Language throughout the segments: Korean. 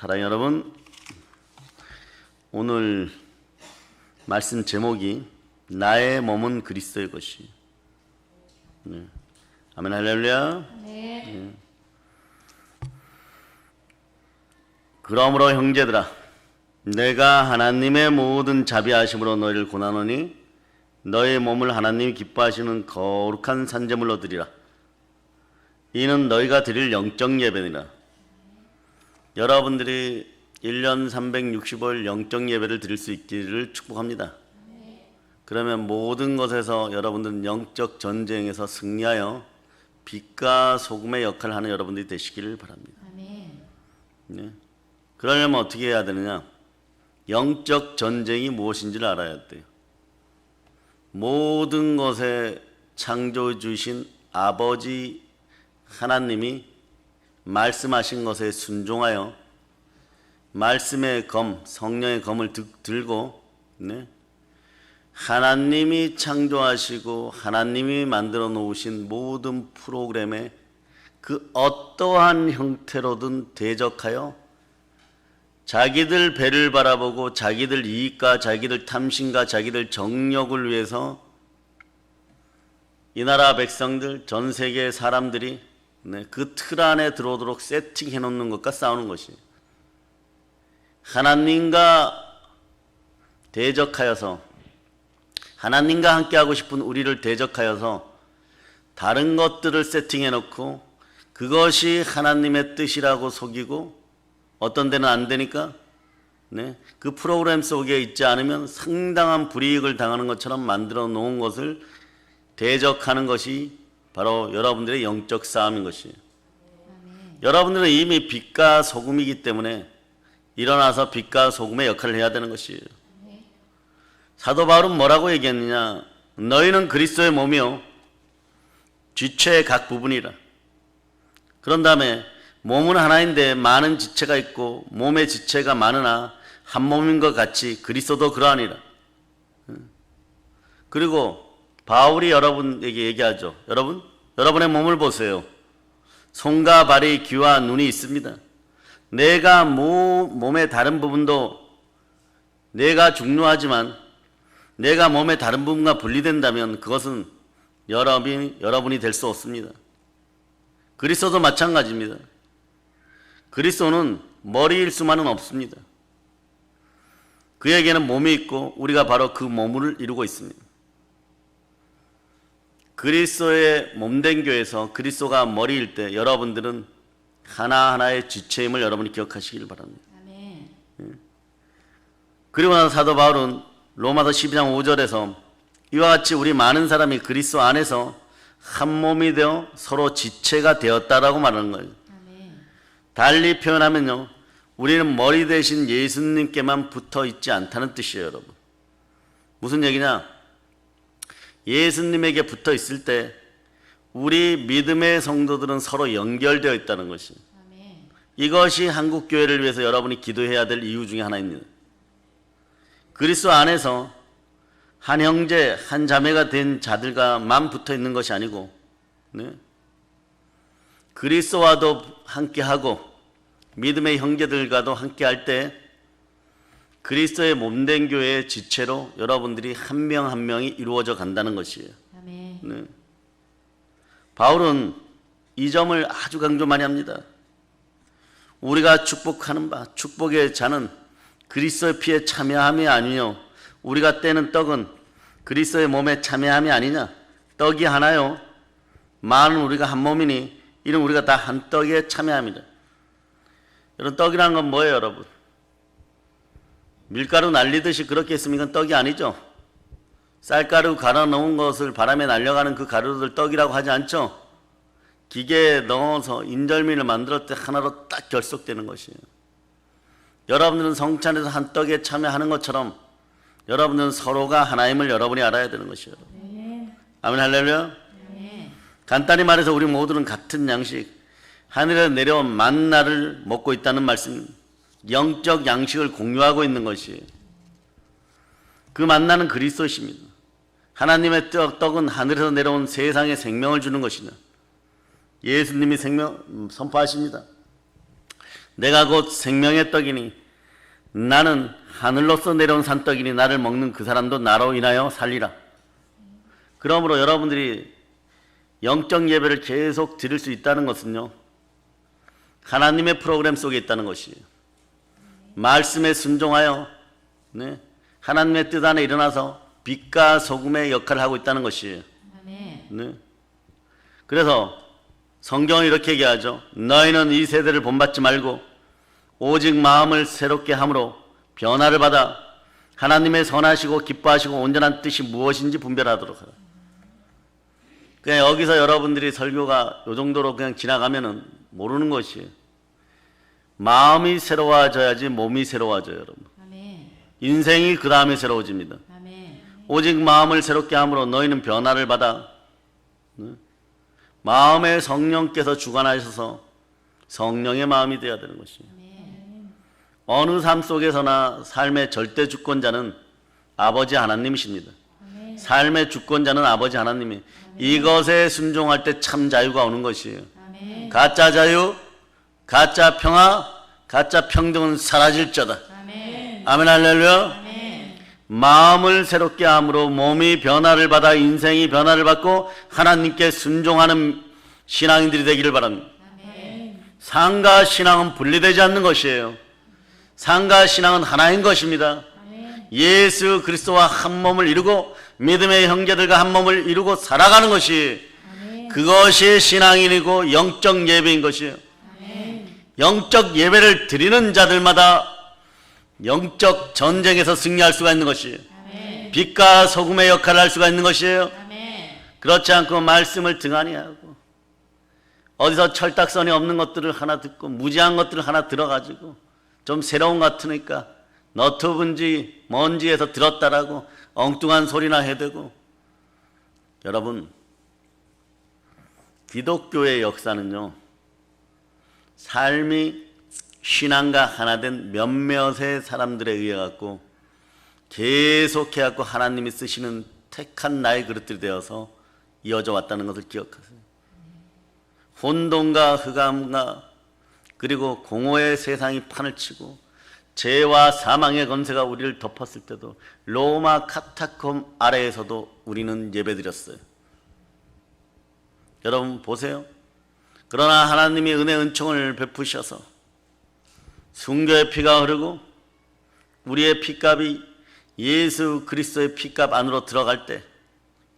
사랑하는 여러분, 오늘 말씀 제목이 나의 몸은 그리스도의 것이. 네. 아멘 할렐루야. 네. 그러므로 형제들아, 내가 하나님의 모든 자비하심으로 너희를 고난하노니 너의 몸을 하나님이 기뻐하시는 거룩한 산제물로 드리라. 이는 너희가 드릴 영적 예배니라. 여러분들이 1년 365일 영적 예배를 드릴 수 있기를 축복합니다. 그러면 모든 것에서 여러분들은 영적 전쟁에서 승리하여 빛과 소금의 역할을 하는 여러분들이 되시기를 바랍니다. 네. 그러려면 어떻게 해야 되느냐? 영적 전쟁이 무엇인지를 알아야 돼요. 모든 것에 창조해 주신 아버지 하나님이 말씀하신 것에 순종하여 말씀의 검, 성령의 검을 들고, 네, 하나님이 창조하시고 하나님이 만들어 놓으신 모든 프로그램에 그 어떠한 형태로든 대적하여 자기들 배를 바라보고 자기들 이익과 자기들 탐심과 자기들 정력을 위해서 이 나라 백성들, 전 세계 사람들이 그 틀 안에 들어오도록 세팅해 놓는 것과 싸우는 것이, 하나님과 대적하여서 하나님과 함께하고 싶은 우리를 대적하여서 다른 것들을 세팅해 놓고 그것이 하나님의 뜻이라고 속이고 어떤 데는 안 되니까 그 프로그램 속에 있지 않으면 상당한 불이익을 당하는 것처럼 만들어 놓은 것을 대적하는 것이 바로 여러분들의 영적 싸움인 것이에요. 여러분들은 이미 빛과 소금이기 때문에 일어나서 빛과 소금의 역할을 해야 되는 것이에요. 사도 바울은 뭐라고 얘기했느냐? 너희는 그리스도의 몸이요 지체의 각 부분이라. 그런 다음에 몸은 하나인데 많은 지체가 있고 몸의 지체가 많으나 한 몸인 것 같이 그리스도도 그러하니라. 그리고 바울이 여러분에게 얘기하죠. 여러분의 몸을 보세요. 손과 발이, 귀와 눈이 있습니다. 내가 몸의 다른 부분도 내가 중요하지만 내가 몸의 다른 부분과 분리된다면 그것은 여러분이 될 수 없습니다. 그리스도도 마찬가지입니다. 그리스도는 머리일 수만은 없습니다. 그에게는 몸이 있고 우리가 바로 그 몸을 이루고 있습니다. 그리스도의 몸된 교회에서 그리스도가 머리일 때 여러분들은 하나하나의 지체임을 여러분이 기억하시길 바랍니다. 아멘. 그리고 나서 사도 바울은 로마서 12장 5절에서 이와 같이 우리 많은 사람이 그리스도 안에서 한 몸이 되어 서로 지체가 되었다라고 말하는 거예요. 아멘. 달리 표현하면요, 우리는 머리 대신 예수님께만 붙어 있지 않다는 뜻이에요. 여러분, 무슨 얘기냐? 예수님에게 붙어 있을 때 우리 믿음의 성도들은 서로 연결되어 있다는 것이, 이것이 한국교회를 위해서 여러분이 기도해야 될 이유 중에 하나입니다. 그리스도 안에서 한 형제, 한 자매가 된 자들과만 붙어 있는 것이 아니고 그리스도와도 함께하고 믿음의 형제들과도 함께할 때 그리스도의 몸된 교회의 지체로 여러분들이 한 명 한 명이 이루어져 간다는 것이에요. 아멘. 바울은 이 점을 아주 강조 많이 합니다. 우리가 축복하는 바, 축복의 잔은 그리스도의 피에 참여함이 아니요 우리가 떼는 떡은 그리스도의 몸에 참여함이 아니냐. 떡이 하나요 많은 우리가 한 몸이니 이는 우리가 다 한 떡에 참여합니다. 여러분, 떡이라는 건 뭐예요? 여러분, 밀가루 날리듯이 그렇게 했으면 이건 떡이 아니죠. 쌀가루 갈아 놓은 것을 바람에 날려가는 그 가루들 떡이라고 하지 않죠. 기계에 넣어서 인절미를 만들 때 하나로 딱 결속되는 것이에요. 여러분들은 성찬에서 한 떡에 참여하는 것처럼 여러분들은 서로가 하나임을 여러분이 알아야 되는 것이에요. 아멘 할렐루야. 간단히 말해서 우리 모두는 같은 양식, 하늘에 내려온 만나를 먹고 있다는 말씀입니다. 영적 양식을 공유하고 있는 것이에요. 그 만나는 그리스도십니다. 하나님의 떡은 하늘에서 내려온 세상에 생명을 주는 것이냐. 예수님이 생명 선포하십니다. 내가 곧 생명의 떡이니 나는 하늘로서 내려온 산떡이니 나를 먹는 그 사람도 나로 인하여 살리라. 그러므로 여러분들이 영적 예배를 계속 드릴 수 있다는 것은요, 하나님의 프로그램 속에 있다는 것이에요. 말씀에 순종하여 하나님의 뜻 안에 일어나서 빛과 소금의 역할을 하고 있다는 것이에요. 네. 그래서 성경은 이렇게 얘기하죠. 너희는 이 세대를 본받지 말고 오직 마음을 새롭게 함으로 변화를 받아 하나님의 선하시고 기뻐하시고 온전한 뜻이 무엇인지 분별하도록 하라. 그냥 여기서 여러분들이 설교가 이 정도로 그냥 지나가면은 모르는 것이에요. 마음이 새로워져야지 몸이 새로워져요, 여러분. 아멘. 인생이 그 다음에 새로워집니다. 아멘. 오직 마음을 새롭게 함으로 너희는 변화를 받아 마음의 성령께서 주관하셔서 성령의 마음이 되어야 되는 것이에요. 아멘. 어느 삶 속에서나 삶의 절대 주권자는 아버지 하나님이십니다. 아멘. 삶의 주권자는 아버지 하나님이. 이것에 순종할 때 참 자유가 오는 것이에요. 아멘. 가짜 자유, 가짜 평화, 가짜 평등은 사라질 자다. 아멘. 아멘 할렐루야. 아멘. 마음을 새롭게 함으로 몸이 변화를 받아 인생이 변화를 받고 하나님께 순종하는 신앙인들이 되기를 바랍니다. 아멘. 상과 신앙은 분리되지 않는 것이에요. 상과 신앙은 하나인 것입니다. 아멘. 예수 그리스도와 한 몸을 이루고 믿음의 형제들과 한 몸을 이루고 살아가는 것이 아멘. 그것이 신앙인이고 영적 예배인 것이에요. 아멘. 영적 예배를 드리는 자들마다 영적 전쟁에서 승리할 수가 있는 것이에요. 아멘. 빛과 소금의 역할을 할 수가 있는 것이에요. 아멘. 그렇지 않고 말씀을 등한히 하고 어디서 철딱선이 없는 것들을 하나 듣고 무지한 것들을 하나 들어가지고 좀 새로운 것 같으니까 너트브인지 뭔지에서 들었다라고 엉뚱한 소리나 해대고. 여러분, 기독교의 역사는요, 삶이 신앙과 하나 된 몇몇의 사람들에 의해 갖고 계속해 갖고 하나님이 쓰시는 택한 나의 그릇들이 되어서 이어져 왔다는 것을 기억하세요. 혼돈과 흑암과 그리고 공허의 세상이 판을 치고 죄와 사망의 권세가 우리를 덮었을 때도 로마 카타콤 아래에서도 우리는 예배드렸어요. 여러분 보세요. 그러나 하나님이 은혜 은총을 베푸셔서 순교의 피가 흐르고 우리의 피값이 예수 그리스도의 피값 안으로 들어갈 때,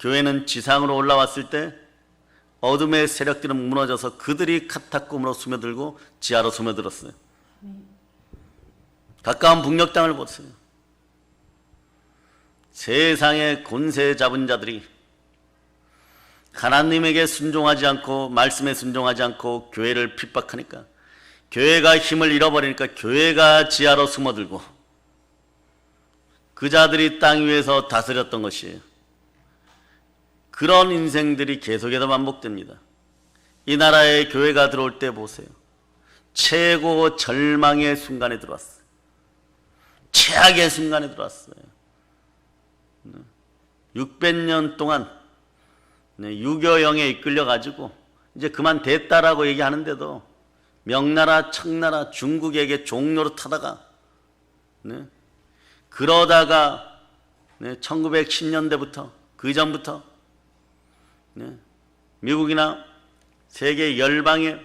교회는 지상으로 올라왔을 때 어둠의 세력들은 무너져서 그들이 카타콤으로 스며들고 지하로 스며들었어요. 가까운 북녘 땅을 보세요. 세상의 권세 잡은 자들이 하나님에게 순종하지 않고 말씀에 순종하지 않고 교회를 핍박하니까, 교회가 힘을 잃어버리니까 교회가 지하로 숨어들고 그 자들이 땅 위에서 다스렸던 것이에요. 그런 인생들이 계속해서 반복됩니다. 이 나라에 교회가 들어올 때 보세요. 최고 절망의 순간에 들어왔어요. 최악의 순간에 들어왔어요. 600년 동안 유교영에 이끌려가지고 이제 그만 됐다라고 얘기하는데도 명나라, 청나라, 중국에게 종로로 타다가 그러다가 1910년대부터 그 전부터 미국이나 세계 열방에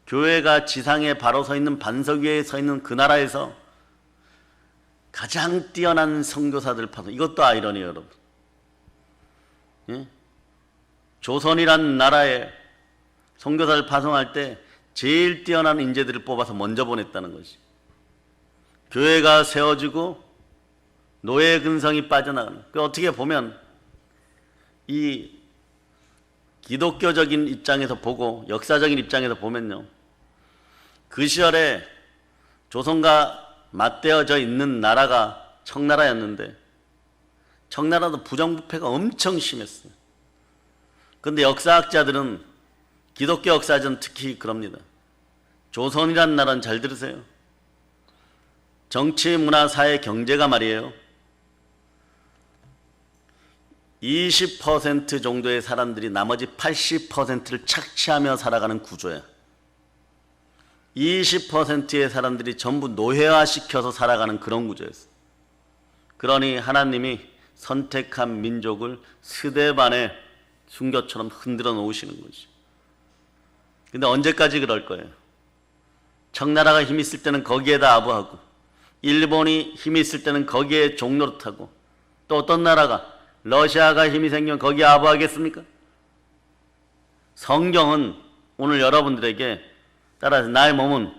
교회가 지상에 바로 서 있는 반석 위에 서 있는 그 나라에서 가장 뛰어난 선교사들 파송. 이것도 아이러니에요, 여러분. 조선이란 나라에 선교사를 파송할 때 제일 뛰어난 인재들을 뽑아서 먼저 보냈다는 것이. 교회가 세워지고 노예 근성이 빠져나가는. 어떻게 보면 이 기독교적인 입장에서 보고 역사적인 입장에서 보면요, 그 시절에 조선과 맞대어져 있는 나라가 청나라였는데 청나라도 부정부패가 엄청 심했어요. 그런데 역사학자들은, 기독교 역사자는 특히 그럽니다. 조선이라는 나라는, 잘 들으세요, 정치, 문화, 사회, 경제가 말이에요, 20% 정도의 사람들이 나머지 80%를 착취하며 살아가는 구조야. 20%의 사람들이 전부 노예화시켜서 살아가는 그런 구조였어요. 그러니 하나님이 선택한 민족을 스데반의 순교처럼 흔들어 놓으시는 거죠. 근데 언제까지 그럴 거예요? 청나라가 힘 있을 때는 거기에다 아부하고, 일본이 힘이 있을 때는 거기에 종노릇하고, 또 어떤 나라가, 러시아가 힘이 생기면 거기에 아부하겠습니까? 성경은 오늘 여러분들에게 따라서 나의 몸은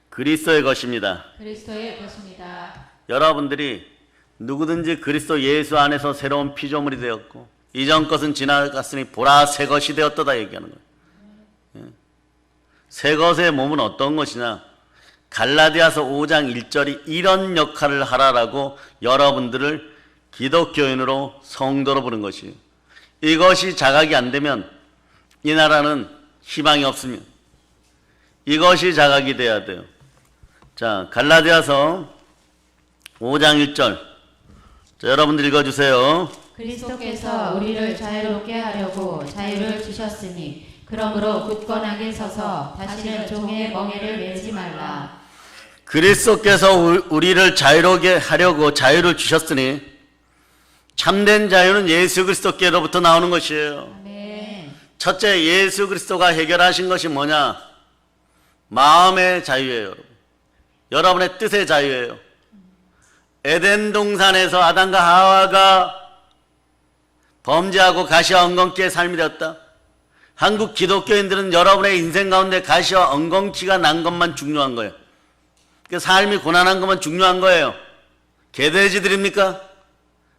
그리스도의 것입니다. 그리스도의 것입니다. 여러분들이 누구든지 그리스도 예수 안에서 새로운 피조물이 되었고 이전 것은 지나갔으니 보라 새 것이 되었다 얘기하는 거예요. 새 것의 몸은 어떤 것이냐? 갈라디아서 5장 1절이 이런 역할을 하라라고 여러분들을 기독교인으로 성도로 부른 것이에요. 이것이 자각이 안 되면 이 나라는 희망이 없습니다. 이것이 자각이 돼야 돼요. 자, 갈라디아서 5장 1절. 자, 여러분들 읽어주세요. 그리스도께서 우리를 자유롭게 하려고 자유를 주셨으니 그러므로 굳건하게 서서 다시는 종의 멍에를 매지 말라. 그리스도께서 우리를 자유롭게 하려고 자유를 주셨으니 참된 자유는 예수 그리스도께로부터 나오는 것이에요. 아멘. 첫째, 예수 그리스도가 해결하신 것이 뭐냐? 마음의 자유예요. 여러분. 여러분의 뜻의 자유예요. 에덴 동산에서 아담과 하와가 범죄하고 가시와 엉겅퀴의 삶이 되었다. 한국 기독교인들은 여러분의 인생 가운데 가시와 엉겅퀴가 난 것만 중요한 거예요. 그 삶이 고난한 것만 중요한 거예요. 개돼지들입니까?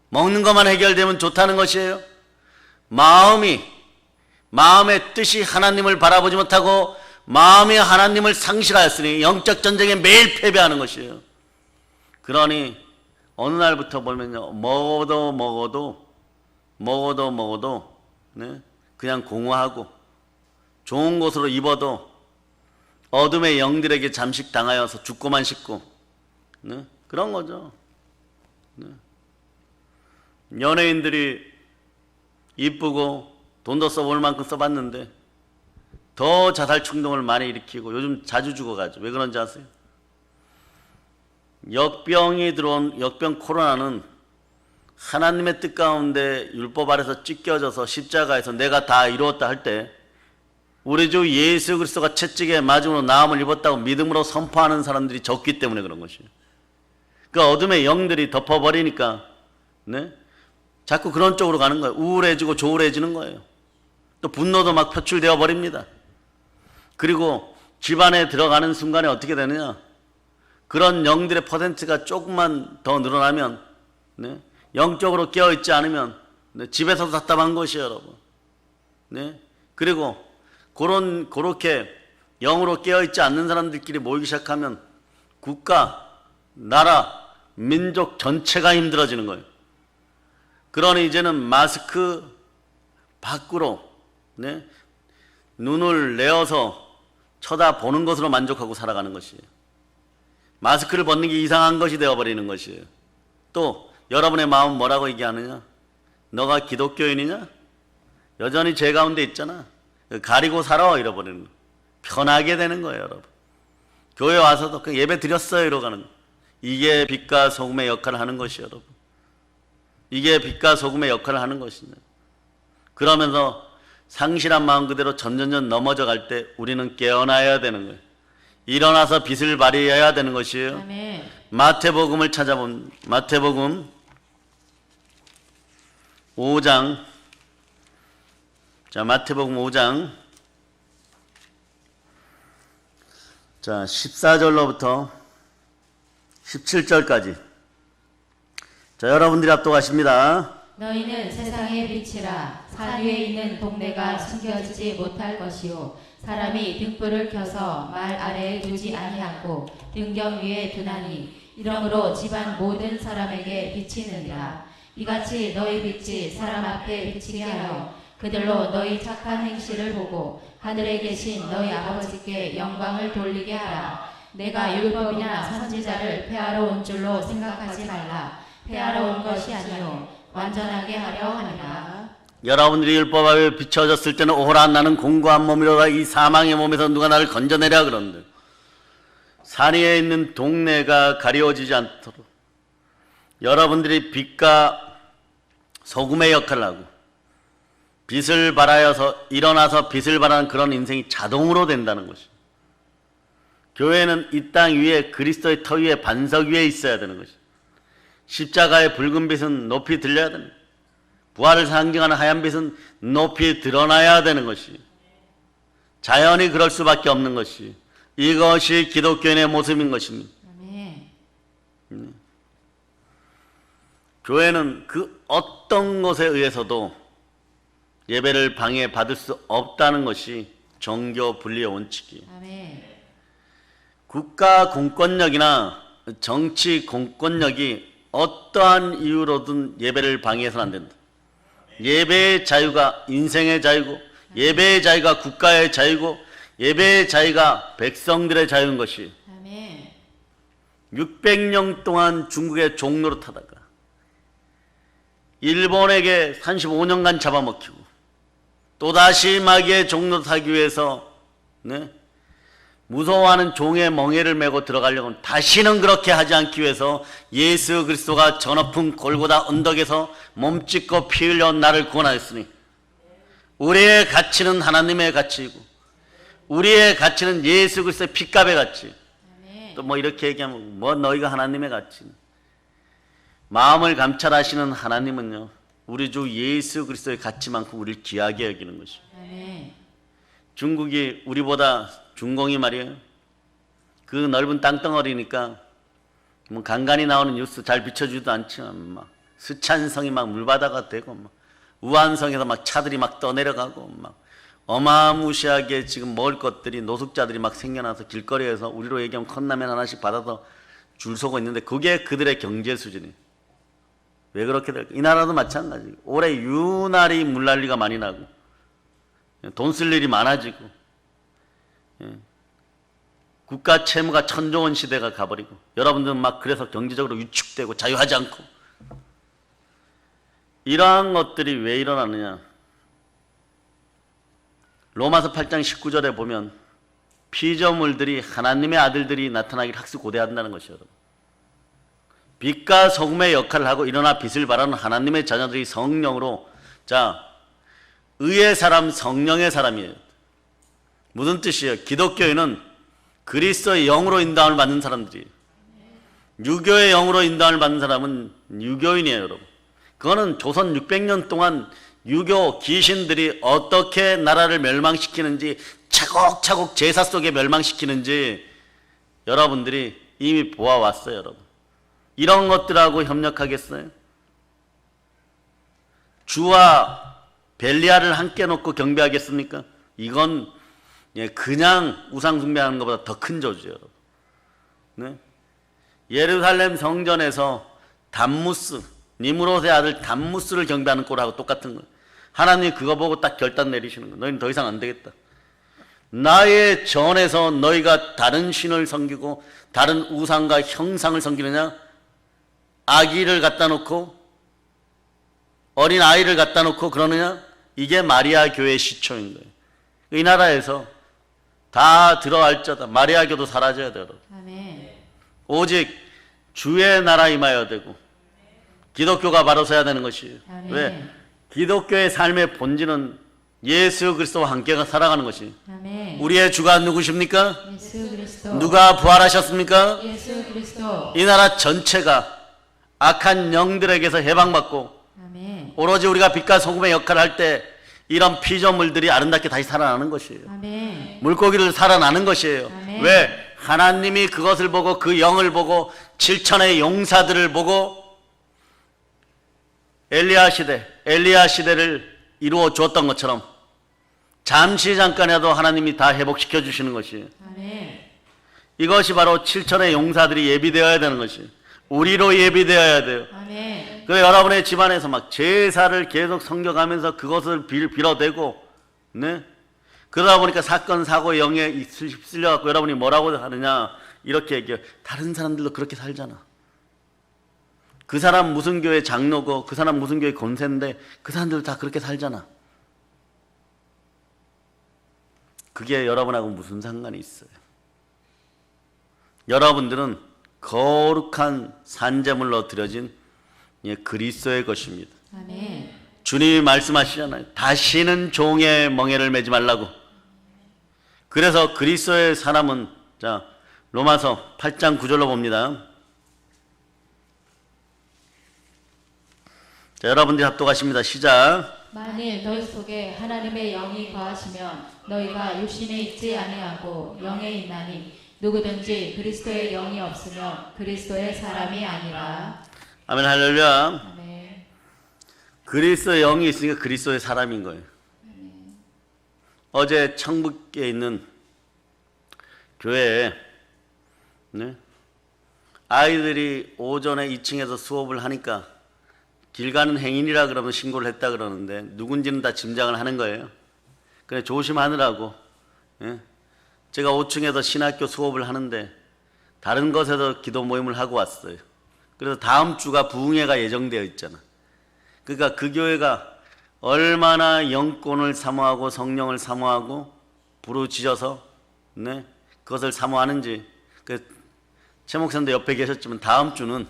먹는 것만 해결되면 좋다는 것이에요. 마음의 뜻이 하나님을 바라보지 못하고 마음이 하나님을 상실하였으니 영적 전쟁에 매일 패배하는 것이에요. 그러니 어느 날부터 보면요, 먹어도 네? 그냥 공허하고 좋은 곳으로 입어도 어둠의 영들에게 잠식당하여서 죽고만 싶고, 네? 그런 거죠. 네? 연예인들이 이쁘고 돈도 써볼 만큼 써봤는데 더 자살 충동을 많이 일으키고 요즘 자주 죽어가지고 왜 그런지 아세요? 역병이 들어온 역병 코로나는 하나님의 뜻 가운데 율법 아래서 찢겨져서 십자가에서 내가 다 이루었다 할 때 우리 주 예수 그리스도가 채찍에 맞음으로 나음을 입었다고 믿음으로 선포하는 사람들이 적기 때문에 그런 것이에요. 그 어둠의 영들이 덮어버리니까 네? 자꾸 그런 쪽으로 가는 거예요. 우울해지고 조울해지는 거예요. 또 분노도 막 표출되어 버립니다. 그리고 집안에 들어가는 순간에 어떻게 되느냐? 그런 영들의 퍼센트가 조금만 더 늘어나면 네? 영적으로 깨어있지 않으면 네? 집에서도 답답한 것이에요, 여러분. 네? 그리고 그렇게 영으로 깨어있지 않는 사람들끼리 모이기 시작하면 국가, 나라, 민족 전체가 힘들어지는 거예요. 그러니 이제는 마스크 밖으로 네? 눈을 내어서 쳐다보는 것으로 만족하고 살아가는 것이에요. 마스크를 벗는 게 이상한 것이 되어버리는 것이에요. 또 여러분의 마음은 뭐라고 얘기하느냐? 너가 기독교인이냐? 여전히 죄 가운데 있잖아. 가리고 살아 이러버리는 거예요. 편하게 되는 거예요, 여러분. 교회 와서도 그 예배 드렸어요 이러고 가는 거예요. 이게 빛과 소금의 역할을 하는 것이에요, 여러분. 이게 빛과 소금의 역할을 하는 것이냐. 그러면서 상실한 마음 그대로 점점점 넘어져 갈 때 우리는 깨어나야 되는 거예요. 일어나서 빛을 발휘해야 되는 것이에요. 아멘. 마태복음을 찾아본 마태복음 5장. 자, 마태복음 5장. 자, 14절로부터 17절까지. 자, 여러분들이 압도하십니다. 너희는 세상의 빛이라. 산 위에 있는 동네가 숨겨지지 못할 것이요 사람이 등불을 켜서 말 아래에 두지 아니하고 등경 위에 두나니 이러므로 집안 모든 사람에게 비치느니라. 이같이 너희 빛이 사람 앞에 비치게 하여 그들로 너희 착한 행실을 보고 하늘에 계신 너희 아버지께 영광을 돌리게 하라. 내가 율법이나 선지자를 폐하러 온 줄로 생각하지 말라. 폐하러 온 것이 아니요 완전하게 하려 함이라. 여러분들이 율법 앞에 비춰졌을 때는 오호라 나는 공고한 몸이로다 이 사망의 몸에서 누가 나를 건져내랴 그러는데 산 위에 있는 동네가 가리워지지 않도록 여러분들이 빛과 소금의 역할을 하고 빛을 발하여서 일어나서 빛을 발하는 그런 인생이 자동으로 된다는 것이 교회는 이 땅 위에 그리스도의 터 위에 반석 위에 있어야 되는 것이 십자가의 붉은 빛은 높이 들려야 되는 것이 부활을 상징하는 하얀 빛은 높이 드러나야 되는 것이 자연히 그럴 수밖에 없는 것이 이것이 기독교인의 모습인 것입니다. 아멘. 교회는 그 어떤 것에 의해서도 예배를 방해받을 수 없다는 것이 정교 분리의 원칙이에요. 아멘. 국가 공권력이나 정치 공권력이 어떠한 이유로든 예배를 방해해서는 안 된다. 예배의 자유가 인생의 자유고 예배의 자유가 국가의 자유고 예배의 자유가 백성들의 자유인 것이 아멘. 600년 동안 중국의 종노릇 하다가 일본에게 35년간 잡아먹히고 또다시 마귀의 종노릇 하기 위해서 무서워하는 종의 멍에를 메고 들어가려고 하면 다시는 그렇게 하지 않기 위해서 예수 그리스도가 저 높은 골고다 언덕에서 몸짓고 피 흘려 나를 구원하였으니 우리의 가치는 하나님의 가치이고 우리의 가치는 예수 그리스도의 핏값의 가치. 또 뭐 이렇게 얘기하면 뭐 너희가 하나님의 가치. 마음을 감찰하시는 하나님은요 우리 주 예수 그리스도의 가치만큼 우리를 귀하게 여기는 것이죠. 아멘. 중국이 우리보다 중공이 말이에요. 그 넓은 땅덩어리니까 뭐 간간히 나오는 뉴스 잘 비춰주지도 않지만 막 스촨성이 막 물바다가 되고 막 우한성에서 막 차들이 막 떠내려가고 막 어마무시하게 지금 먹을 것들이 노숙자들이 막 생겨나서 길거리에서 우리로 얘기하면 컵라면 하나씩 받아서 줄 서고 있는데 그게 그들의 경제 수준이에요. 왜 그렇게 될까? 이 나라도 마찬가지. 올해 유난히 물난리가 많이 나고 돈 쓸 일이 많아지고 국가 채무가 천조원 시대가 가버리고 여러분들은 막 그래서 경제적으로 위축되고 자유하지 않고 이러한 것들이 왜 일어나느냐. 로마서 8장 19절에 보면 피조물들이 하나님의 아들들이 나타나기를 학수고대한다는 것이에요. 여러분. 빛과 소금의 역할을 하고 일어나 빛을 발하는 하나님의 자녀들이 성령으로 의의 사람 성령의 사람이에요. 무슨 뜻이에요? 기독교인은 그리스도의 영으로 인도함을 받는 사람들이에요. 유교의 영으로 인도함을 받는 사람은 유교인이에요. 여러분. 그거는 조선 600년 동안 유교 귀신들이 어떻게 나라를 멸망시키는지 차곡차곡 제사 속에 멸망시키는지 여러분들이 이미 보아왔어요. 여러분. 이런 것들하고 협력하겠어요? 주와 벨리알을 함께 놓고 경배하겠습니까? 이건 그냥 우상 숭배하는 것보다 더 큰 저주예요. 네? 예루살렘 성전에서 담무스, 니므롯의 아들 담무스를 경배하는 꼴하고 똑같은 거예요. 하나님이 그거 보고 딱 결단 내리시는 거예요. 너희는 더 이상 안 되겠다. 나의 전에서 너희가 다른 신을 섬기고 다른 우상과 형상을 섬기느냐? 아기를 갖다 놓고 어린 아이를 갖다 놓고 그러느냐? 이게 마리아 교회의 시초인 거예요. 이 나라에서 다 들어갈자다. 마리아교도 사라져야 돼요. 아멘. 오직 주의 나라 임하여야 되고 기독교가 바로 서야 되는 것이에요. 아멘. 왜? 기독교의 삶의 본질은 예수 그리스도와 함께 살아가는 것이. 아멘. 우리의 주가 누구십니까? 예수 그리스도. 누가 부활하셨습니까? 예수 그리스도. 이 나라 전체가 악한 영들에게서 해방받고 아멘. 오로지 우리가 빛과 소금의 역할을 할 때 이런 피조물들이 아름답게 다시 살아나는 것이에요. 아멘. 물고기를 살아나는 것이에요. 아멘. 왜? 하나님이 그것을 보고 그 영을 보고 7천의 용사들을 보고 엘리야 시대를 이루어 주었던 것처럼 잠시 잠깐이라도 하나님이 다 회복시켜 주시는 것이에요. 아멘. 이것이 바로 7천의 용사들이 예비되어야 되는 것이에요. 우리로 예비되어야 돼요. 아멘. 그 여러분의 집안에서 막 제사를 계속 섬겨가면서 그것을 빌어대고, 네? 그러다 보니까 사건, 사고, 영에 휩쓸려갖고 여러분이 뭐라고 하느냐, 이렇게 얘기해요. 다른 사람들도 그렇게 살잖아. 그 사람 무슨 교회 장로고 그 사람 무슨 교회 권세인데 그 사람들 다 그렇게 살잖아. 그게 여러분하고 무슨 상관이 있어요? 여러분들은 거룩한 산제물로 드려진 그리스도의 것입니다. 아멘. 주님이 말씀하시잖아요. 다시는 종의 멍에를 매지 말라고. 그래서 그리스도의 사람은 자 로마서 8장 9절로 봅니다. 자, 여러분들이 합독하십니다. 시작. 만일 너희 속에 하나님의 영이 거하시면 너희가 육신에 있지 아니하고 영에 있나니 누구든지 그리스도의 영이 없으면 그리스도의 사람이 아니라. 아멘 할렐루야. 아멘. 그리스도의 영이 있으니까 그리스도의 사람인 거예요. 어제 천북에 있는 교회에 아이들이 오전에 2층에서 수업을 하니까 길 가는 행인이라 그러면 신고를 했다 그러는데 누군지는 다 짐작을 하는 거예요. 그래 조심하느라고 제가 5층에서 신학교 수업을 하는데 다른 곳에서 기도 모임을 하고 왔어요. 그래서 다음 주가 부흥회가 예정되어 있잖아. 그러니까 그 교회가 얼마나 영권을 사모하고 성령을 사모하고 부르짖어서 그것을 사모하는지. 최 목사님도 옆에 계셨지만 다음 주는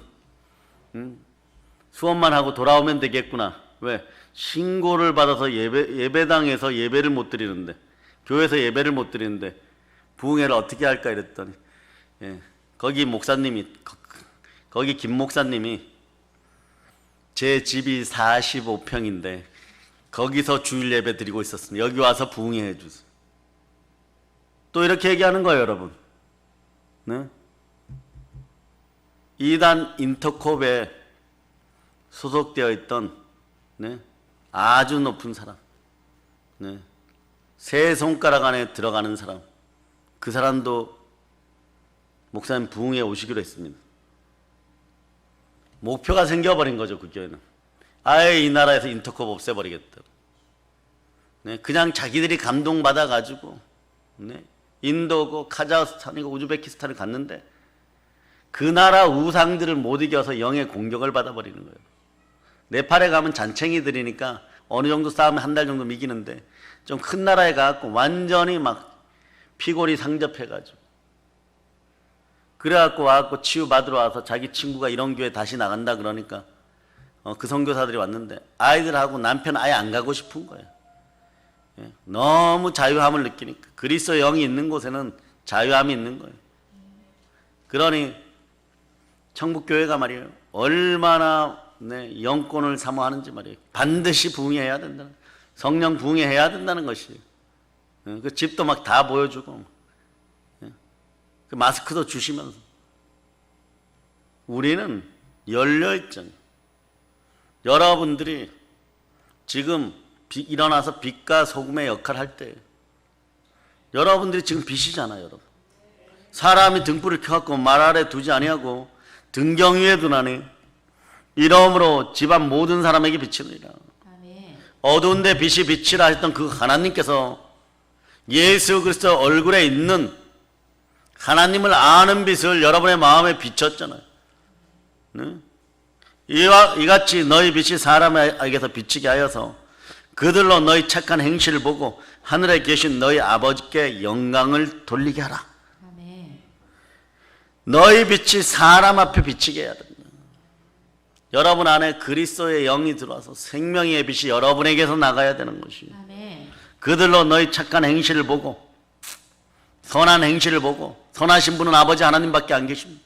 수업만 하고 돌아오면 되겠구나. 왜? 신고를 받아서 예배당에서 예배를 못 드리는데 교회에서 예배를 못 드리는데 부흥회를 어떻게 할까 이랬더니 거기 목사님이 거기 김 목사님이 제 집이 45평인데 거기서 주일 예배 드리고 있었으니 여기 와서 부흥회 해주세요. 또 이렇게 얘기하는 거예요, 여러분. 네? 이단 인터콥에 소속되어 있던 아주 높은 사람, 세 손가락 안에 들어가는 사람, 그 사람도 목사님 부흥회에 오시기로 했습니다. 목표가 생겨버린 거죠, 그 교회는. 아예 이 나라에서 인터콥 없애버리겠다. 그냥 자기들이 감동받아가지고 인도고 카자흐스탄이고 우즈베키스탄을 갔는데 그 나라 우상들을 못 이겨서 영의 공격을 받아버리는 거예요. 네팔에 가면 잔챙이들이니까 어느 정도 싸우면 한 달 정도 이기는데 좀 큰 나라에 가갖고 완전히 막 피골이 상접해가지고 그래갖고 와갖고 치유받으러 와서 자기 친구가 이런 교회 다시 나간다 그러니까 그 선교사들이 왔는데 아이들하고 남편 아예 안 가고 싶은 거예요. 너무 자유함을 느끼니까. 그리스도의 영이 있는 곳에는 자유함이 있는 거예요. 그러니 천국교회가 말이에요, 얼마나 영권을 사모하는지 말이에요. 반드시 부흥해야 된다는, 성령 부흥해야 된다는 것이에요. 그 집도 막 다 보여주고 그 마스크도 주시면서 우리는 열려있잖아요. 여러분들이 지금 일어나서 빛과 소금의 역할을 할 때 여러분들이 지금 빛이잖아요. 여러분, 사람이 등불을 켜갖고 말 아래 두지 아니하고 등경 위에 두나니 이러므로 집안 모든 사람에게 비치느니라. 아멘. 어두운데 빛이 비치라 했던 그 하나님께서 예수 그리스도 얼굴에 있는 하나님을 아는 빛을 여러분의 마음에 비쳤잖아요. 이같이 너희 빛이 사람에게서 비치게 하여서 그들로 너희 착한 행실을 보고 하늘에 계신 너희 아버지께 영광을 돌리게 하라. 아멘. 너희 빛이 사람 앞에 비치게 해야 된다. 여러분 안에 그리스도의 영이 들어와서 생명의 빛이 여러분에게서 나가야 되는 것이에요. 아멘. 그들로 너희 착한 행실을 보고 선한 행실을 보고, 선하신 분은 아버지 하나님밖에 안 계십니다.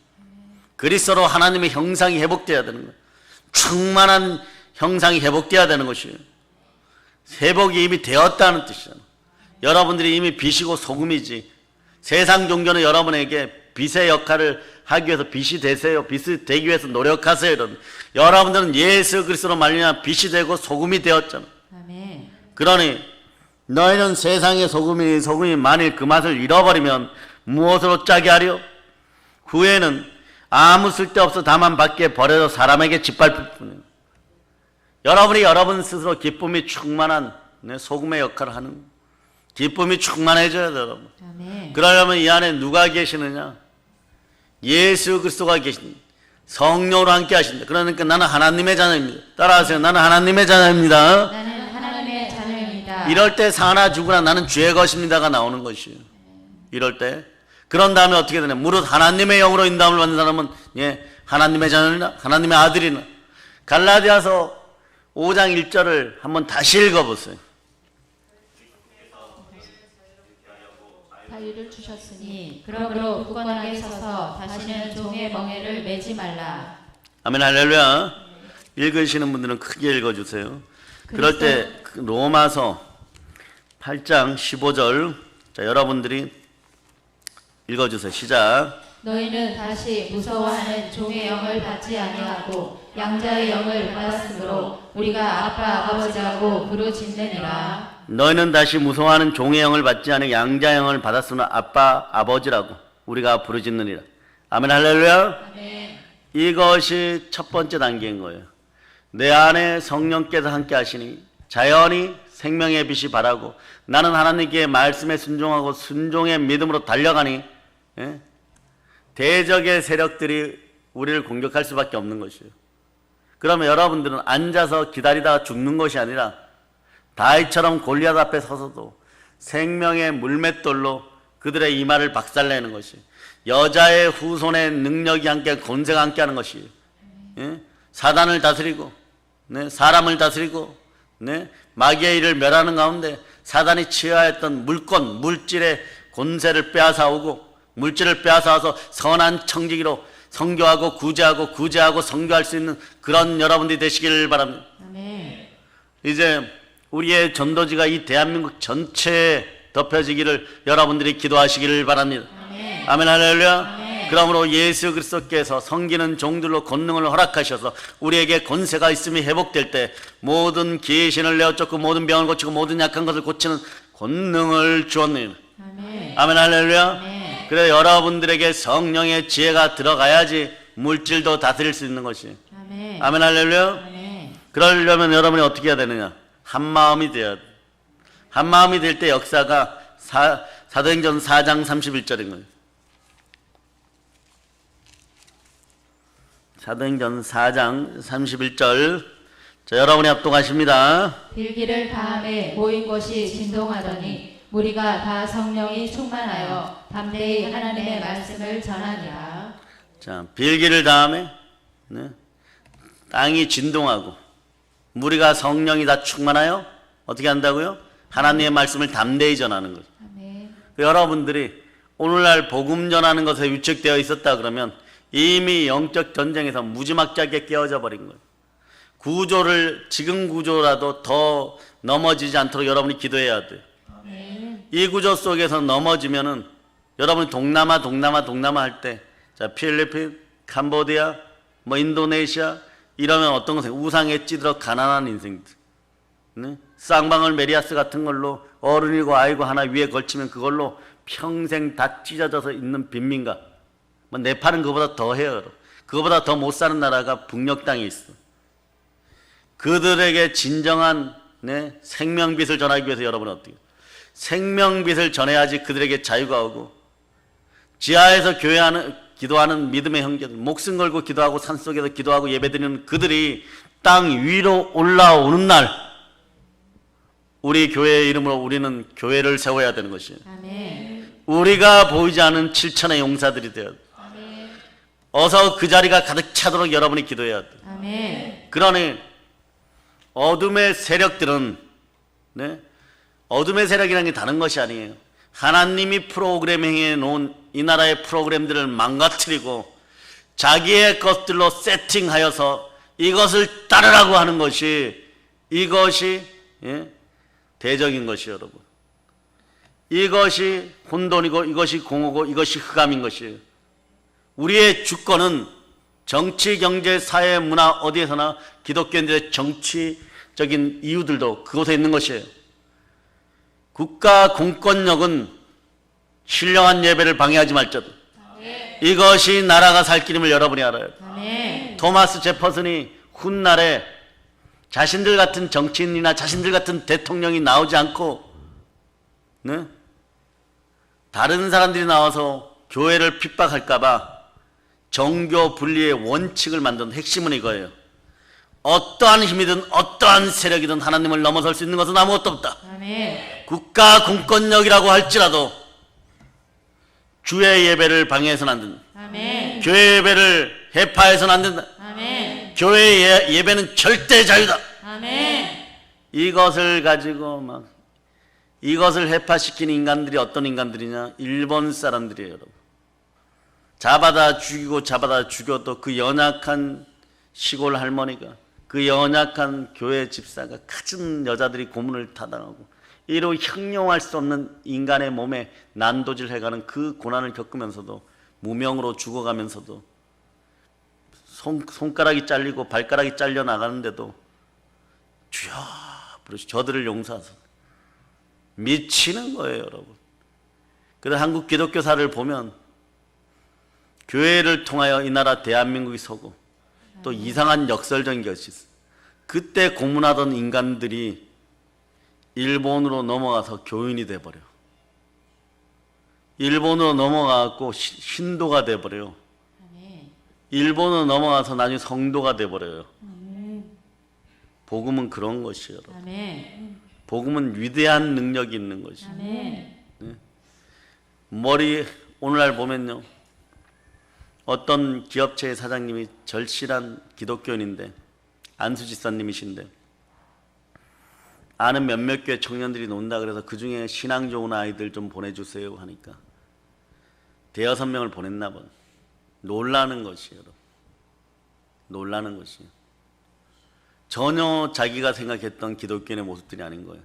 그리스도로 하나님의 형상이 회복되어야 되는 거예요. 충만한 형상이 회복되어야 되는 것이에요. 회복이 이미 되었다는 뜻이잖아요. 여러분들이 이미 빛이고 소금이지. 세상 종교는 여러분에게 빛의 역할을 하기 위해서 빛이 되세요, 빛이 되기 위해서 노력하세요 이런. 여러분들은 예수 그리스도로 말미암아 빛이 되고 소금이 되었잖아요. 아멘. 그러니 너희는 세상의 소금이니 소금이 만일 그 맛을 잃어버리면 무엇으로 짜게 하려? 후에는 아무 쓸데없어 다만 밖에 버려져 사람에게 짓밟힐 뿐이에요. 여러분이 여러분 스스로 기쁨이 충만한 소금의 역할을 하는, 기쁨이 충만해져야 돼요, 여러분. 아멘. 그러려면 이 안에 누가 계시느냐? 예수 그리스도가 계신, 성령으로 함께 하신다. 그러니까 나는 하나님의 자녀입니다. 따라하세요. 나는 하나님의 자녀입니다. 나는 하나님의 자녀입니다. 이럴 때 사나 죽으나 나는 죄의 것입니다가 나오는 것이에요. 이럴 때. 그런 다음에 어떻게 되냐. 무릇 하나님의 영으로 인도함을 받는 사람은 하나님의 자녀이나 하나님의 아들이나. 갈라디아서 5장 1절을 한번 다시 읽어보세요. 자유를 주셨으니 그러므로 굳건하게 서서 다시는 종의 멍에를 매지 말라. 아멘 할렐루야. 읽으시는 분들은 크게 읽어주세요. 그럴 때 로마서 8장 15절 자 여러분들이 읽어주세요. 시작. 너희는 다시 무서워하는 종의 영을 받지 아니하고 양자의 영을 받았으므로 우리가 아빠 아버지하고 부르짖느니라. 너희는 다시 무서워하는 종의 영을 받지 않은 양자 영을 받았으나 아빠 아버지라고 우리가 부르짖느니라. 아멘 할렐루야. 아멘. 이것이 첫 번째 단계인 거예요. 내 안에 성령께서 함께 하시니 자연히 생명의 빛이 바라고 나는 하나님께 말씀에 순종하고 순종의 믿음으로 달려가니 대적의 세력들이 우리를 공격할 수밖에 없는 것이에요. 그러면 여러분들은 앉아서 기다리다가 죽는 것이 아니라 다윗처럼 골리앗 앞에 서서도 생명의 물맷돌로 그들의 이마를 박살내는 것이 여자의 후손의 능력이 함께 권세가 함께하는 것이에요. 사단을 다스리고 사람을 다스리고 마귀의 일을 멸하는 가운데 사단이 취하였던 물권, 물질의 권세를 빼앗아오고 물질을 빼앗아와서 선한 청지기로 선교하고 구제하고 구제하고 선교할 수 있는 그런 여러분들이 되시길 바랍니다. 아멘. 이제 우리의 전도지가 이 대한민국 전체에 덮여지기를 여러분들이 기도하시기를 바랍니다. 아멘. 아멘 할렐루야. 아멘. 그러므로 예수 그리스도께서 섬기는 종들로 권능을 허락하셔서 우리에게 권세가 있음이 회복될 때 모든 귀신을 내어쫓고 모든 병을 고치고 모든 약한 것을 고치는 권능을 주었느니라. 아멘. 아멘 할렐루야. 아멘. 그래 여러분들에게 성령의 지혜가 들어가야지 물질도 다스릴 수 있는 것이. 아멘. 아멘 할렐루야. 아멘. 그러려면 여러분이 어떻게 해야 되느냐. 한 마음이 되어야 돼. 한 마음이 될 때 역사가 사도행전 4장 31절인 거예요. 사도행전 4장 31절. 자, 여러분이 합독하십니다. 빌기를 다음에 모인 곳이 진동하더니 무리가 다 성령이 충만하여 담대히 하나님의 말씀을 전하니라. 자, 빌기를 다음에 땅이 진동하고 무리가 성령이 다 충만하여 어떻게 한다고요? 하나님의 말씀을 담대히 전하는 거죠. 아멘. 여러분들이 오늘날 복음 전하는 것에 위축되어 있었다 그러면 이미 영적 전쟁에서 무지막지하게 깨어져 버린 거예요. 지금 구조라도 더 넘어지지 않도록 여러분이 기도해야 돼요. 아멘. 이 구조 속에서 넘어지면은 여러분이 동남아 할 때 자, 필리핀, 캄보디아, 인도네시아 이러면 어떤 것을 우상에 찌들어 가난한 인생들. 쌍방울 메리아스 같은 걸로 어른이고 아이고 하나 위에 걸치면 그걸로 평생 다 찢어져서 있는 빈민가. 네팔은 그보다 더 해요. 그거보다 더 못 사는 나라가 북녘 땅에 있어. 그들에게 진정한 생명빛을 전하기 위해서 여러분은 어떻게 해요? 생명빛을 전해야지 그들에게 자유가 오고 지하에서 기도하는 믿음의 형제들 목숨 걸고 기도하고 산속에서 기도하고 예배드리는 그들이 땅 위로 올라오는 날 우리 교회의 이름으로 우리는 교회를 세워야 되는 것이에요. 아멘. 우리가 보이지 않은 7천의 용사들이 되어야 돼. 아멘. 어서 그 자리가 가득 차도록 여러분이 기도해야 돼. 아멘. 그러니 어둠의 세력들은 어둠의 세력이라는 게 다른 것이 아니에요. 하나님이 프로그래밍해 놓은 이 나라의 프로그램들을 망가뜨리고 자기의 것들로 세팅하여서 이것을 따르라고 하는 것이 이것이 대적인 것이에요. 여러분. 이것이 혼돈이고 이것이 공허고 이것이 흑암인 것이에요. 우리의 주권은 정치, 경제, 사회, 문화 어디에서나 기독교인들의 정치적인 이유들도 그곳에 있는 것이에요. 국가 공권력은 신령한 예배를 방해하지 말자도 이것이 나라가 살 길임을 여러분이 알아요. 아멘. 토마스 제퍼슨이 훗날에 자신들 같은 정치인이나 자신들 같은 대통령이 나오지 않고 다른 사람들이 나와서 교회를 핍박할까 봐 정교 분리의 원칙을 만든 핵심은 이거예요. 어떠한 힘이든 어떠한 세력이든 하나님을 넘어설 수 있는 것은 아무것도 없다. 아멘. 국가 공권력이라고 할지라도 주의 예배를 방해해서는 안 된다. 아멘. 교회 예배를 해파해서는 안 된다. 아멘. 교회 예배는 절대 자유다. 아멘. 이것을 가지고 막 이것을 해파시킨 인간들이 어떤 인간들이냐? 일본 사람들이에요, 여러분. 잡아다 죽이고 잡아다 죽여도 그 연약한 시골 할머니가, 그 연약한 교회 집사가, 갖은 여자들이 고문을 타당하고 이로 형용할 수 없는 인간의 몸에 난도질해가는 그 고난을 겪으면서도 무명으로 죽어가면서도 손가락이 잘리고 발가락이 잘려 나가는데도 주여 부르시 저들을 용서하소서. 미치는 거예요, 여러분. 그래서 한국 기독교사를 보면 교회를 통하여 이 나라 대한민국이 서고 또 이상한 역설적인 것이 있어요. 그때 고문하던 인간들이 일본으로 넘어가서 교인이 돼버려. 일본으로 넘어가고 신도가 돼버려요. 아멘. 일본으로 넘어가서 나중에 성도가 돼버려요. 복음은 그런 것이에요, 여러분. 아멘. 복음은 위대한 능력이 있는 것이에요. 아멘. 오늘날 보면요, 어떤 기업체의 사장님이 절실한 기독교인인데, 안수지사님이신데 아는 몇몇 교회 청년들이 논다 그래서 그 중에 신앙 좋은 아이들 좀 보내주세요 하니까 5-6명을 보냈나 봐. 놀라는 것이에요, 여러분. 놀라는 것이에요. 전혀 자기가 생각했던 기독교인의 모습들이 아닌 거예요.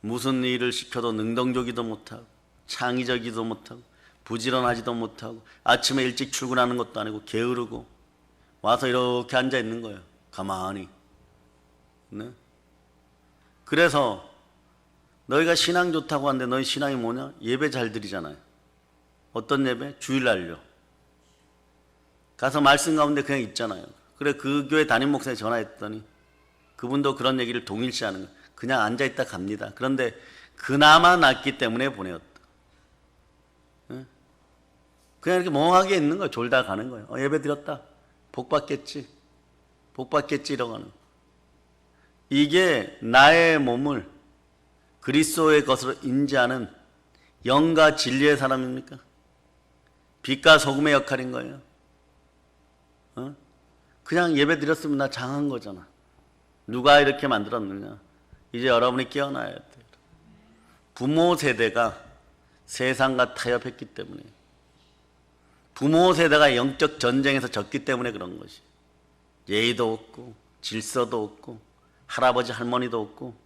무슨 일을 시켜도 능동적이도 못하고 창의적이도 못하고 부지런하지도 못하고 아침에 일찍 출근하는 것도 아니고 게으르고 와서 이렇게 앉아 있는 거예요. 가만히. 네? 그래서 너희가 신앙 좋다고 하는데 너희 신앙이 뭐냐? 예배 잘 드리잖아요. 어떤 예배? 주일날요. 가서 말씀 가운데 그냥 있잖아요. 그래 그 교회 담임 목사에 전화했더니 그분도 그런 얘기를 동일시하는 거예요. 그냥 앉아있다 갑니다. 그런데 그나마 낫기 때문에 보내었다. 네? 그냥 이렇게 멍하게 있는 거예요. 졸다 가는 거예요. 예배 드렸다. 복 받겠지. 복 받겠지 이러고 가는 거예요. 이게 나의 몸을 그리스도의 것으로 인지하는 영과 진리의 사람입니까? 빛과 소금의 역할인 거예요. 그냥 예배 드렸으면 나 장한 거잖아. 누가 이렇게 만들었느냐? 이제 여러분이 깨어나야 돼요. 부모 세대가 세상과 타협했기 때문에, 부모 세대가 영적 전쟁에서 졌기 때문에 그런 것이. 예의도 없고 질서도 없고 할아버지 할머니도 없고,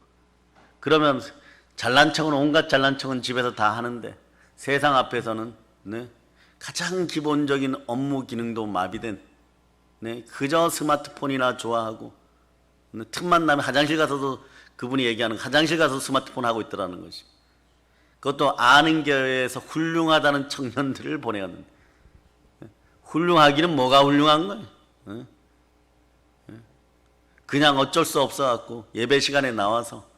그러면 잘난 척은 온갖 잘난 척은 집에서 다 하는데 세상 앞에서는 네, 가장 기본적인 업무 기능도 마비된, 네, 그저 스마트폰이나 좋아하고, 네, 틈만 나면 화장실 가서도 그분이 얘기하는 화장실 가서 스마트폰 하고 있더라는 것이. 그것도 아는 교회에서 훌륭하다는 청년들을 보내었는데, 훌륭하기는 뭐가 훌륭한 거예요? 네? 그냥 어쩔 수 없어갖고 예배 시간에 나와서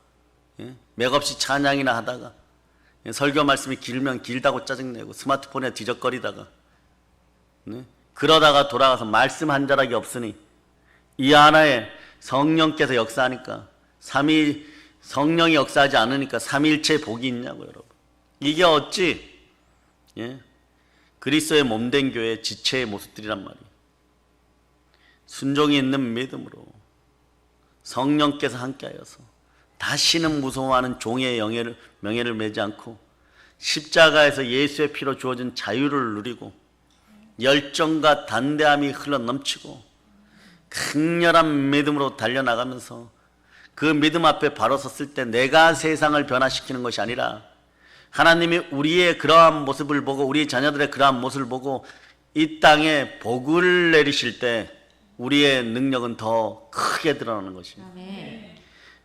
맥없이 찬양이나 하다가 설교 말씀이 길면 길다고 짜증내고 스마트폰에 뒤적거리다가 그러다가 돌아가서 말씀 한 자락이 없으니 이 하나에 성령께서 역사하니까 성령이 역사하지 않으니까 삼위일체 복이 있냐고. 여러분, 이게 어찌 그리스도의 몸된 교회의 지체의 모습들이란 말이에요. 순종이 있는 믿음으로 성령께서 함께하여서 다시는 무서워하는 종의 명예를 매지 않고 십자가에서 예수의 피로 주어진 자유를 누리고 열정과 단대함이 흘러넘치고 강렬한 믿음으로 달려나가면서 그 믿음 앞에 바로 섰을 때 내가 세상을 변화시키는 것이 아니라 하나님이 우리의 그러한 모습을 보고 우리 자녀들의 그러한 모습을 보고 이 땅에 복을 내리실 때 우리의 능력은 더 크게 드러나는 것입니다. 아멘.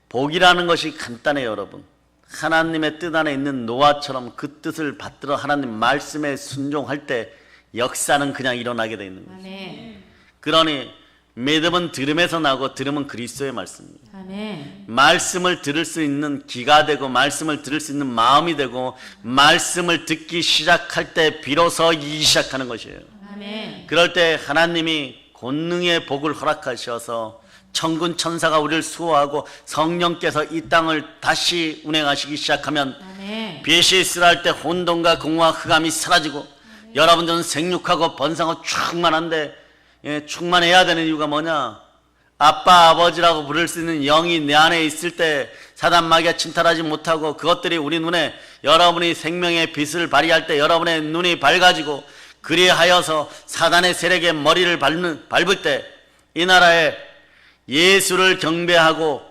복이라는 것이 간단해요, 여러분. 하나님의 뜻 안에 있는 노아처럼 그 뜻을 받들어 하나님 말씀에 순종할 때 역사는 그냥 일어나게 되어 있는 거예요. 아멘. 그러니 믿음은 들음에서 나고 들음은 그리스도의 말씀입니다. 아멘. 말씀을 들을 수 있는 귀가 되고 말씀을 들을 수 있는 마음이 되고 말씀을 듣기 시작할 때 비로소 이기 시작하는 것이에요. 아멘. 그럴 때 하나님이 권능의 복을 허락하셔서 천군 천사가 우리를 수호하고 성령께서 이 땅을 다시 운행하시기 시작하면 아멘. 빛이 있으라 때 혼돈과 공허와 흑암이 사라지고 여러분들은 생육하고 번성하고 충만한데 충만해야 되는 이유가 뭐냐? 아빠 아버지라고 부를 수 있는 영이 내 안에 있을 때 사단 마귀가 침탈하지 못하고 그것들이 우리 눈에 여러분이 생명의 빛을 발휘할 때 여러분의 눈이 밝아지고 그리하여서 사단의 세력의 머리를 밟을 때 이 나라에 예수를 경배하고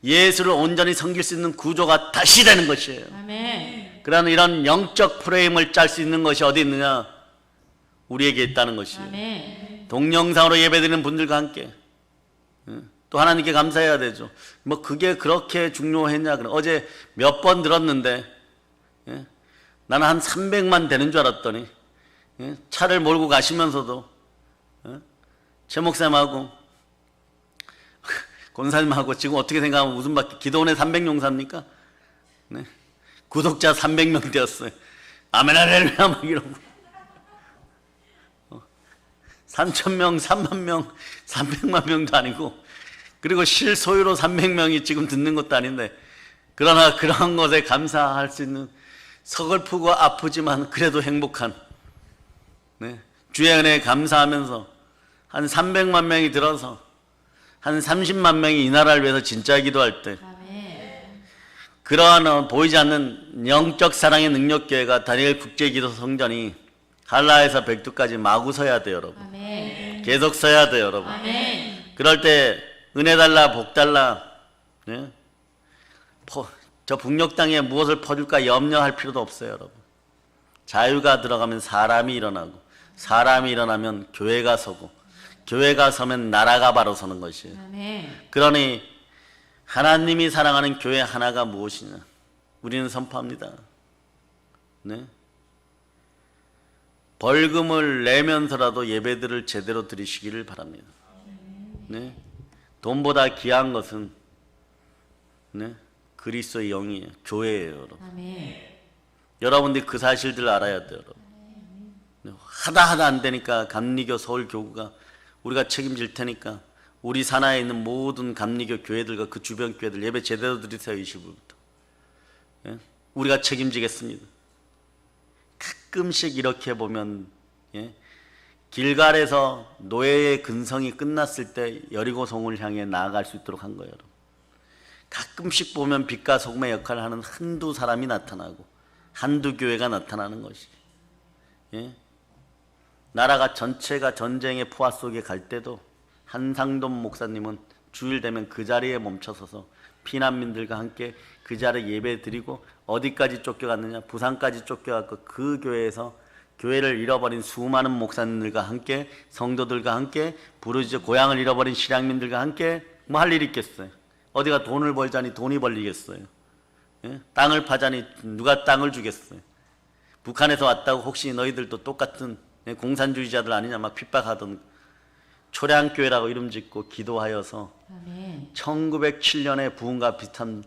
예수를 온전히 섬길 수 있는 구조가 다시 되는 것이에요. 아멘. 그러나 이런 영적 프레임을 짤 수 있는 것이 어디 있느냐? 우리에게 있다는 것이에요. 아멘. 동영상으로 예배드리는 분들과 함께 또 하나님께 감사해야 되죠. 뭐 그게 그렇게 중요했냐? 어제 몇 번 들었는데 나는 한 300만 되는 줄 알았더니 차를 몰고 가시면서도 최 목사님하고 권사님하고 지금 어떻게 생각하면 무슨 밖에 기도원의 300용사입니까? 네. 구독자 300명 되었어요. 아멘 할렐루야 막 이러고 3,000명, 3만 명, 300만 명도 아니고 그리고 실소유로 300명이 지금 듣는 것도 아닌데 그러나 그런 것에 감사할 수 있는 서글프고 아프지만 그래도 행복한 주의 은혜에 감사하면서 한 300만 명이 들어서 한 30만 명이 이 나라를 위해서 진짜 기도할 때 아멘. 그러한 보이지 않는 영적 사랑의 능력교회가 다니엘 국제기도 성전이 한라에서 백두까지 마구 서야 돼요, 여러분. 아멘. 계속 서야 돼요, 여러분. 아멘. 그럴 때 은혜 달라, 복 달라. 저 북녘 땅에 무엇을 퍼줄까 염려할 필요도 없어요, 여러분. 자유가 들어가면 사람이 일어나고 사람이 일어나면 교회가 서고 교회가 서면 나라가 바로 서는 것이에요. 아멘. 그러니 하나님이 사랑하는 교회 하나가 무엇이냐? 우리는 선포합니다. 벌금을 내면서라도 예배들을 제대로 드리시기를 바랍니다. 돈보다 귀한 것은 그리스도의 영이에요. 교회예요, 여러분. 아멘. 여러분들이 그 사실들을 알아야 돼요, 여러분. 하다 안 되니까 감리교 서울교구가 우리가 책임질 테니까 우리 산하에 있는 모든 감리교 교회들과 그 주변 교회들 예배 제대로 드리세요. 20일부터. 우리가 책임지겠습니다. 가끔씩 이렇게 보면 길갈에서 노예의 근성이 끝났을 때 여리고성을 향해 나아갈 수 있도록 한 거예요. 여러분. 가끔씩 보면 빛과 소금의 역할을 하는 한두 사람이 나타나고 한두 교회가 나타나는 것이 나라가 전체가 전쟁의 포화 속에 갈 때도 한상돈 목사님은 주일 되면 그 자리에 멈춰서서 피난민들과 함께 그 자리에 예배 드리고 어디까지 쫓겨갔느냐? 부산까지 쫓겨갔고 그 교회에서 교회를 잃어버린 수많은 목사님들과 함께 성도들과 함께 부르짖어 고향을 잃어버린 실향민들과 함께 뭐 할 일이 있겠어요? 어디가 돈을 벌자니 돈이 벌리겠어요? 땅을 파자니 누가 땅을 주겠어요? 북한에서 왔다고 혹시 너희들도 똑같은 공산주의자들 아니냐 막 핍박하던 초량교회라고 이름 짓고 기도하여서 아멘. 1907년에 부흥과 비슷한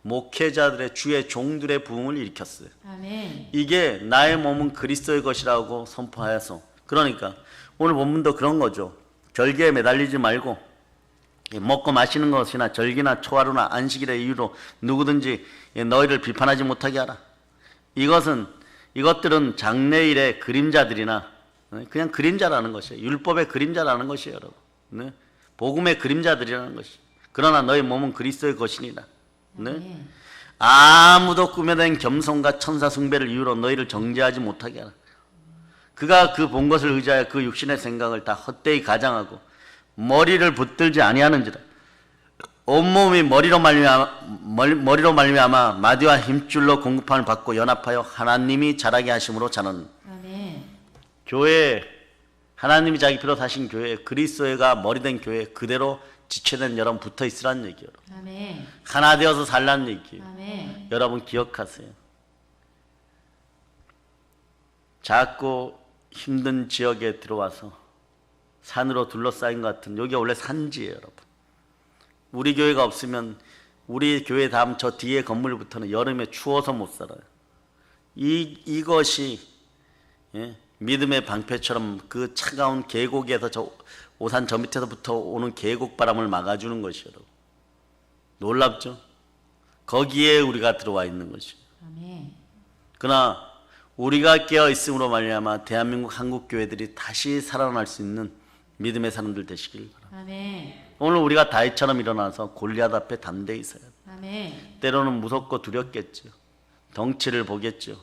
목회자들의 주의 종들의 부흥을 일으켰어요. 아멘. 이게 나의 몸은 그리스도의 것이라고 선포하여서 그러니까 오늘 본문도 그런 거죠. 절기에 매달리지 말고 먹고 마시는 것이나 절기나 초하루나 안식일의 이유로 누구든지 너희를 비판하지 못하게 하라. 이것들은 장래일의 그림자들이나 그냥 그림자라는 것이에요. 율법의 그림자라는 것이에요, 여러분. 복음의 그림자들이라는 것이. 그러나 너희 몸은 그리스도의 것이니라. 아멘. 아무도 꾸며낸 겸손과 천사 숭배를 이유로 너희를 정죄하지 못하게 하라. 그가 그 본 것을 의지하여 그 육신의 생각을 다 헛되이 가장하고 머리를 붙들지 아니하는지라. 온몸이 머리로 말미암아 마디와 힘줄로 공급함을 받고 연합하여 하나님이 자라게 하심으로 자라는. 아멘. 교회, 하나님이 자기 피로 사신 교회, 그리스도가 머리된 교회 그대로 지체된 여러분 붙어 있으라는 얘기예요. 아멘. 하나 되어서 살라는 얘기예요. 아멘. 여러분 기억하세요. 작고 힘든 지역에 들어와서 산으로 둘러싸인 것 같은 여기가 원래 산지예요, 여러분. 우리 교회가 없으면 우리 교회 다음 저 뒤에 건물부터는 여름에 추워서 못 살아요. 이것이 믿음의 방패처럼 그 차가운 계곡에서 저 오산 저 밑에서부터 오는 계곡 바람을 막아주는 것이요. 놀랍죠? 거기에 우리가 들어와 있는 것이요. 아멘. 그러나 우리가 깨어 있음으로 말미암아 대한민국 한국 교회들이 다시 살아날 수 있는 믿음의 사람들 되시길 바랍니다. 아멘. 오늘 우리가 다윗처럼 일어나서 골리앗 앞에 담대히 서야 돼요. 아멘. 때로는 무섭고 두렵겠죠. 덩치를 보겠죠.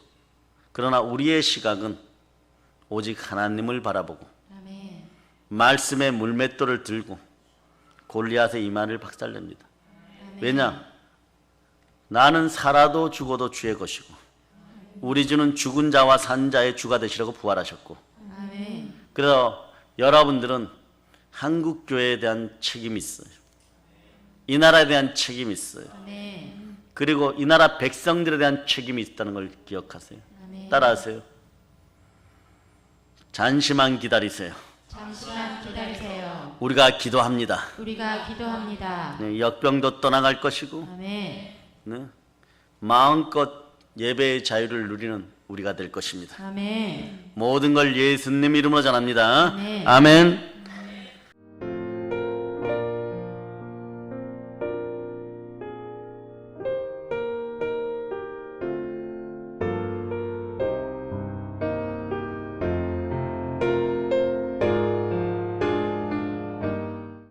그러나 우리의 시각은 오직 하나님을 바라보고 아멘. 말씀의 물맷돌을 들고 골리앗의 이마를 박살냅니다. 왜냐? 나는 살아도 죽어도 주의 것이고 우리 주는 죽은 자와 산 자의 주가 되시라고 부활하셨고, 아멘. 그래서 여러분들은 한국 교회에 대한 책임이 있어요. 이 나라에 대한 책임이 있어요. 아멘. 그리고 이 나라 백성들에 대한 책임이 있다는 걸 기억하세요. 아멘. 따라하세요. 잠시만 기다리세요. 잠시만 기다리세요. 우리가 기도합니다. 우리가 기도합니다. 네, 역병도 떠나갈 것이고, 아멘. 네, 마음껏 예배의 자유를 누리는 우리가 될 것입니다. 아멘. 모든 걸 예수님 이름으로 전합니다. 아멘. 아멘.